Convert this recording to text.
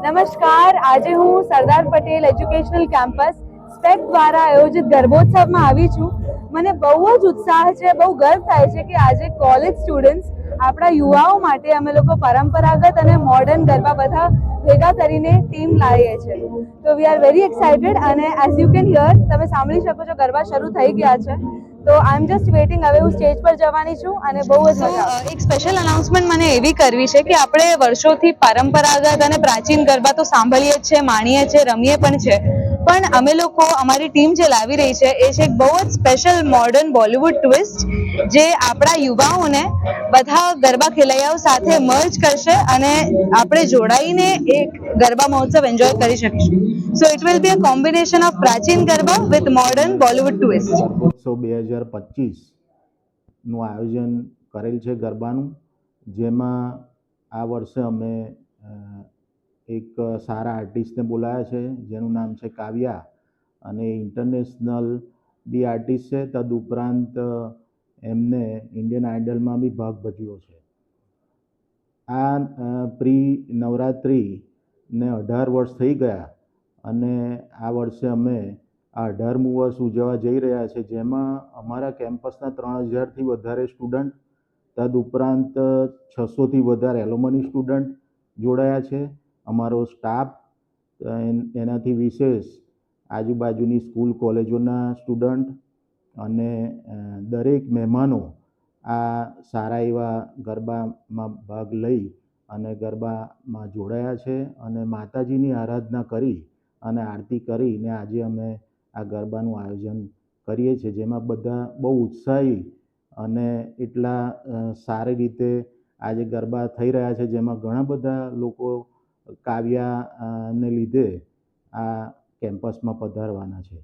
નમસ્કાર, આજે હું Sardar Patel educational campus spec દ્વારા આયોજિત ગરબોત્સવમાં આવી છું. મને બહુ જ ઉત્સાહ છે, બહુ ગર્વ થાય છે કે આજે કોલેજ સ્ટુડન્ટ્સ આપણા યુવાઓ માટે અમે લોકો પરંપરાગત અને મોડર્ન ગરબા બધા ભેગા કરીને ટીમ લાવીએ છીએ. તો વી આર વેરી એક્સાઇટેડ અને એઝ યુ કેન હિયર તમે સાંભળી શકો છો ગરબા શરૂ થઈ ગયા છે. તો આઈ એમ જસ્ટ વેઇટિંગ. હવે હું સ્ટેજ પર જવાની છું અને બહુ જ મજા આવશે. એક સ્પેશિયલ અનાઉન્સમેન્ટ મને એવી કરવી છે કે આપણે વર્ષોથી પરંપરાગત અને પ્રાચીન ગરબા તો સાંભળીએ જ છે, માણીએ છીએ, રમીએ પણ છે, પણ અમે લોકો અમારી ટીમ જે લાવી રહી છે એ છે એક બહુ જ સ્પેશિયલ મોડર્ન બોલિવૂડ ટ્વિસ્ટ જે આપણા યુવાઓને બધા ગરબા ખેલૈયાઓ સાથે મર્જ કરશે અને આપણે જોડાઈને એક ગરબા મહોત્સવ એન્જોય કરી શકીશું. So it will be a combination of પ્રાચીન garba with modern Bollywood twist. ગરબોત્સવ 2025નું આયોજન કરેલ છે ગરબાનું, જેમાં આ વર્ષે અમે એક સારા આર્ટિસ્ટને બોલાવ્યા છે જેનું નામ છે કાવ્યા, અને ઇન્ટરનેશનલ બી આર્ટિસ્ટ છે. તદુપરાંત એમને ઇન્ડિયન આઇડલમાં બી ભાગ ભજવ્યો છે. આ પ્રી નવરાત્રિને 18 વર્ષ થઈ ગયા અને આ વર્ષે અમે આ 18મું વર્ષ ઉજવવા જઈ રહ્યા છે, જેમાં અમારા કેમ્પસના 3000થી વધારે સ્ટુડન્ટ, તદુપરાંત 600થી વધારે એલોમની સ્ટુડન્ટ જોડાયા છે. અમારો સ્ટાફ, એનાથી વિશેષ આજુબાજુની સ્કૂલ કોલેજોના સ્ટુડન્ટ અને દરેક મહેમાનો આ સારા એવા ગરબામાં ભાગ લઈ અને ગરબામાં જોડાયા છે અને માતાજીની આરાધના કરી અને આરતી કરીને આજે અમે આ ગરબાનું આયોજન કરીએ છીએ, જેમાં બધા બહુ ઉત્સાહી અને એટલા સારી રીતે આજે ગરબા થઈ રહ્યા છે, જેમાં ઘણા બધા લોકો કાવ્યાને લીધે આ કેમ્પસમાં પધારવાના છે.